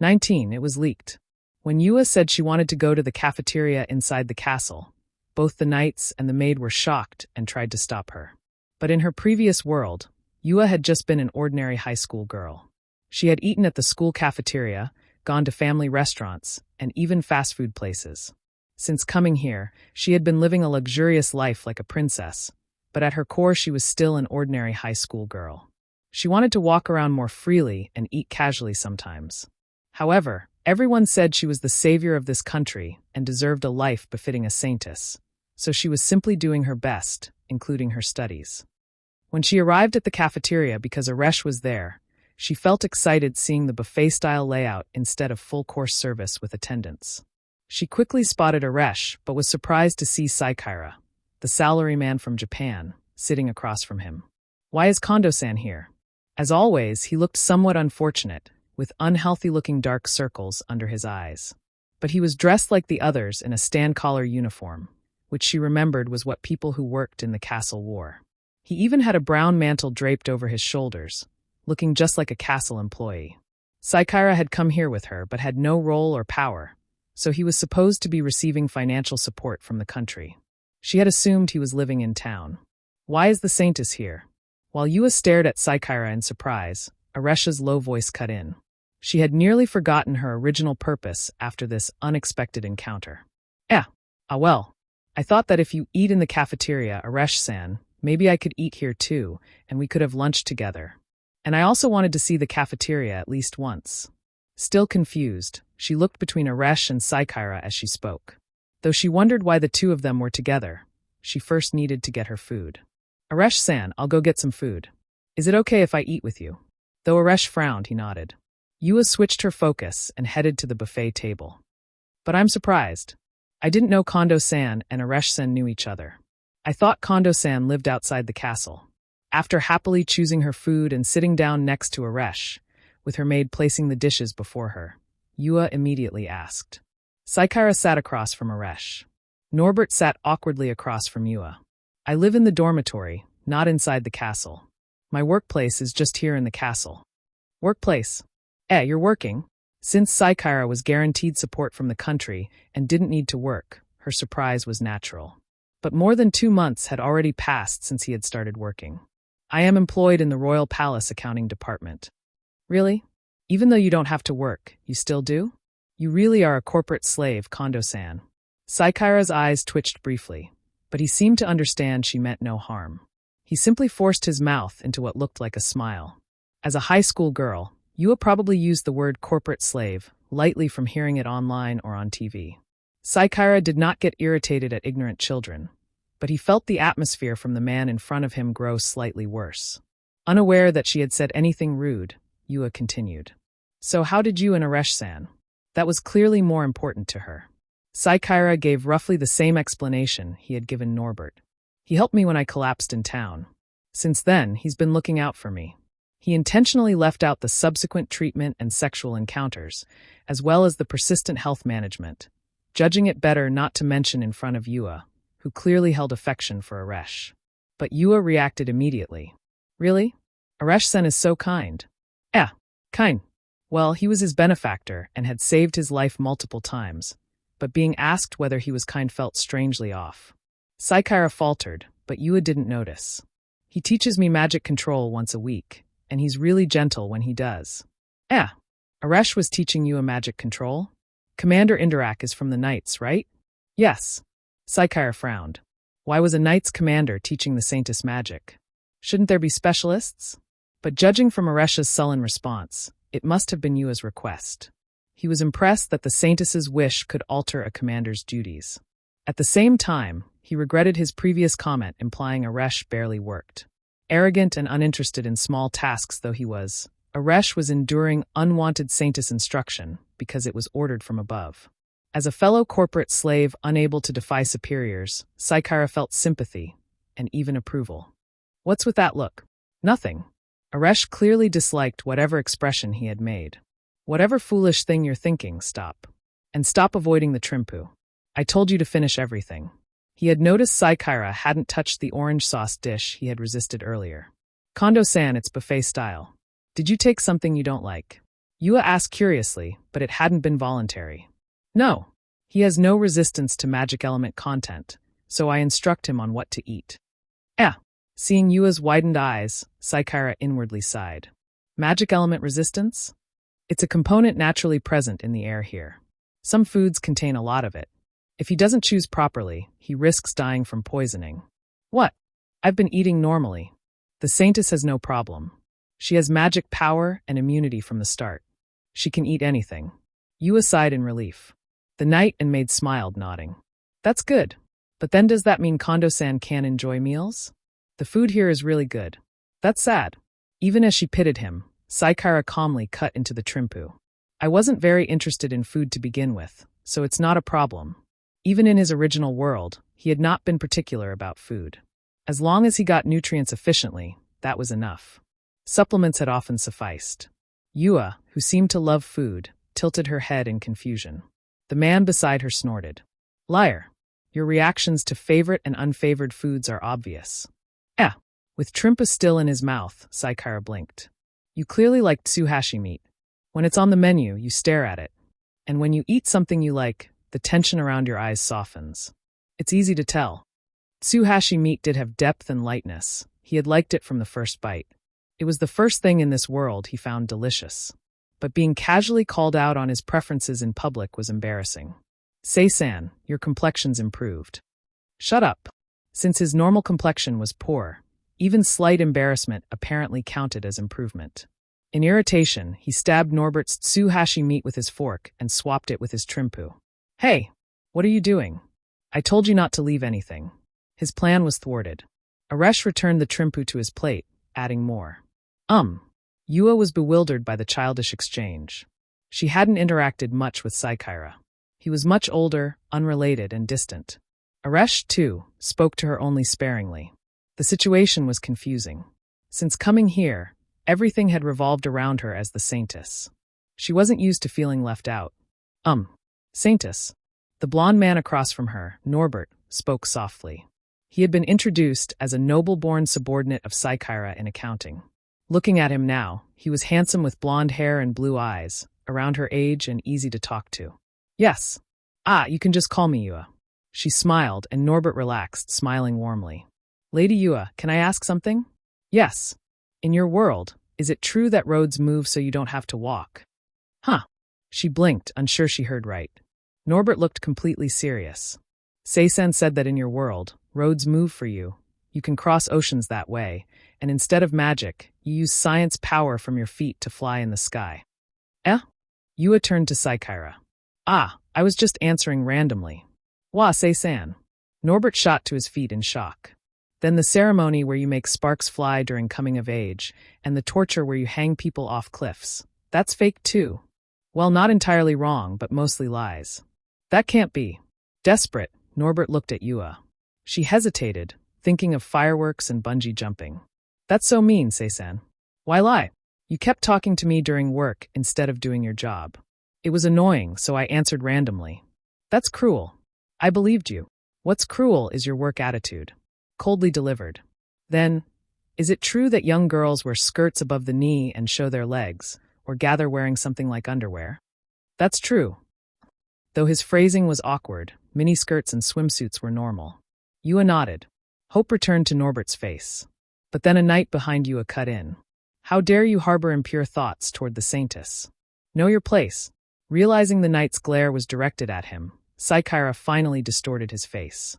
19. It was leaked. When Yua said she wanted to go to the cafeteria inside the castle, both the knights and the maid were shocked and tried to stop her. But in her previous world, Yua had just been an ordinary high school girl. She had eaten at the school cafeteria, gone to family restaurants, and even fast food places. Since coming here, she had been living a luxurious life like a princess, but at her core she was still an ordinary high school girl. She wanted to walk around more freely and eat casually sometimes. However, everyone said she was the savior of this country and deserved a life befitting a saintess, so she was simply doing her best, including her studies. When she arrived at the cafeteria because Aresh was there, she felt excited seeing the buffet-style layout instead of full-course service with attendants. She quickly spotted Aresh, but was surprised to see Saikaira, the salaryman from Japan, sitting across from him. Why is Kondo-san here? As always, he looked somewhat unfortunate, with unhealthy-looking dark circles under his eyes. But he was dressed like the others in a stand-collar uniform, which she remembered was what people who worked in the castle wore. He even had a brown mantle draped over his shoulders, looking just like a castle employee. Saikaira had come here with her but had no role or power, so he was supposed to be receiving financial support from the country. She had assumed he was living in town. Why is the saintess here? While Yua stared at Saikaira in surprise, Aresha's low voice cut in. She had nearly forgotten her original purpose after this unexpected encounter. Well, I thought that if you eat in the cafeteria, Aresh-san, maybe I could eat here too, and we could have lunch together. And I also wanted to see the cafeteria at least once. Still confused, she looked between Aresh and Saikaira as she spoke. Though she wondered why the two of them were together, she first needed to get her food. Aresh-san, I'll go get some food. Is it okay if I eat with you? Though Aresh frowned, he nodded. Yua switched her focus and headed to the buffet table. But I'm surprised. I didn't know Kondo-san and Aresh-san knew each other. I thought Kondo-san lived outside the castle. After happily choosing her food and sitting down next to Aresh, with her maid placing the dishes before her, Yua immediately asked. Saikaira sat across from Aresh. Norbert sat awkwardly across from Yua. I live in the dormitory, not inside the castle. My workplace is just here in the castle. Workplace? You're working? Since Saikaira was guaranteed support from the country and didn't need to work, her surprise was natural. But more than 2 months had already passed since he had started working. I am employed in the Royal Palace accounting department. Really? Even though you don't have to work, you still do? You really are a corporate slave, Kondo-san. Saikaira's eyes twitched briefly, but he seemed to understand she meant no harm. He simply forced his mouth into what looked like a smile. As a high school girl, Yua probably used the word corporate slave lightly from hearing it online or on TV. Saikaira did not get irritated at ignorant children, but he felt the atmosphere from the man in front of him grow slightly worse. Unaware that she had said anything rude, Yua continued. So how did you and Aresh-san? That was clearly more important to her. Saikaira gave roughly the same explanation he had given Norbert. He helped me when I collapsed in town. Since then, he's been looking out for me. He intentionally left out the subsequent treatment and sexual encounters, as well as the persistent health management, judging it better not to mention in front of Yua, who clearly held affection for Aresh. But Yua reacted immediately. Really? Aresh-san is so kind. Kind. Well, he was his benefactor and had saved his life multiple times, but being asked whether he was kind felt strangely off. Saikaira faltered, but Yua didn't notice. He teaches me magic control once a week, and he's really gentle when he does. Aresh was teaching you a magic control? Commander Indirak is from the Knights, right? Yes. Saikaira frowned. Why was a Knight's commander teaching the Saintess magic? Shouldn't there be specialists? But judging from Aresh's sullen response, it must have been Yua's request. He was impressed that the Saintess's wish could alter a commander's duties. At the same time, he regretted his previous comment implying Aresh barely worked. Arrogant and uninterested in small tasks though he was, Aresh was enduring unwanted Saintess instruction because it was ordered from above. As a fellow corporate slave unable to defy superiors, Saikaira felt sympathy and even approval. What's with that look? Nothing. Aresh clearly disliked whatever expression he had made. Whatever foolish thing you're thinking, stop. And stop avoiding the trimpu. I told you to finish everything. He had noticed Saikaira hadn't touched the orange sauce dish he had resisted earlier. Kondo-san, it's buffet style. Did you take something you don't like? Yua asked curiously, but it hadn't been voluntary. No. He has no resistance to magic element content, so I instruct him on what to eat. Seeing Yua's widened eyes, Saikaira inwardly sighed. Magic element resistance? It's a component naturally present in the air here. Some foods contain a lot of it. If he doesn't choose properly, he risks dying from poisoning. What? I've been eating normally. The Saintess has no problem. She has magic power and immunity from the start. She can eat anything. Yua sighed in relief. The knight and maid smiled, nodding. That's good. But then does that mean Kondo-san can't enjoy meals? The food here is really good. That's sad. Even as she pitted him, Saikaira calmly cut into the trimpu. I wasn't very interested in food to begin with, so it's not a problem. Even in his original world, he had not been particular about food. As long as he got nutrients efficiently, that was enough. Supplements had often sufficed. Yua, who seemed to love food, tilted her head in confusion. The man beside her snorted. Liar. Your reactions to favorite and unfavored foods are obvious. With trimpa still in his mouth, Saikaira blinked. You clearly like tsuhashi meat. When it's on the menu, you stare at it. And when you eat something you like, the tension around your eyes softens. It's easy to tell. Tsuhashi meat did have depth and lightness. He had liked it from the first bite. It was the first thing in this world he found delicious. But being casually called out on his preferences in public was embarrassing. Sei-san, your complexion's improved. Shut up. Since his normal complexion was poor, even slight embarrassment apparently counted as improvement. In irritation, he stabbed Norbert's tsuhashi meat with his fork and swapped it with his trimpu. Hey, what are you doing? I told you not to leave anything. His plan was thwarted. Aresh returned the trimpu to his plate, adding more. Yua was bewildered by the childish exchange. She hadn't interacted much with Saikaira. He was much older, unrelated, and distant. Aresh, too, spoke to her only sparingly. The situation was confusing. Since coming here, everything had revolved around her as the Saintess. She wasn't used to feeling left out. Saintess. The blond man across from her, Norbert, spoke softly. He had been introduced as a noble-born subordinate of Saikaira in accounting. Looking at him now, he was handsome with blonde hair and blue eyes, around her age and easy to talk to. Yes. You can just call me Yua. She smiled, and Norbert relaxed, smiling warmly. Lady Yua, can I ask something? Yes. In your world, is it true that roads move so you don't have to walk? She blinked, unsure she heard right. Norbert looked completely serious. Sei-san said that in your world, roads move for you. You can cross oceans that way, and instead of magic, you use science power from your feet to fly in the sky. Yua turned to Saikaira. I was just answering randomly. Wa Sei-san. Norbert shot to his feet in shock. Then the ceremony where you make sparks fly during coming of age, and the torture where you hang people off cliffs. That's fake too. Well, not entirely wrong, but mostly lies. That can't be. Desperate, Norbert looked at Yua. She hesitated, thinking of fireworks and bungee jumping. That's so mean, Sei-san. Why lie? You kept talking to me during work instead of doing your job. It was annoying, so I answered randomly. That's cruel. I believed you. What's cruel is your work attitude. Coldly delivered. Then, is it true that young girls wear skirts above the knee and show their legs, or gather wearing something like underwear? That's true. Though his phrasing was awkward, miniskirts and swimsuits were normal. Yua nodded. Hope returned to Norbert's face. But then a knight behind Yua cut in. How dare you harbor impure thoughts toward the Saintess? Know your place. Realizing the knight's glare was directed at him, Saikaira finally distorted his face.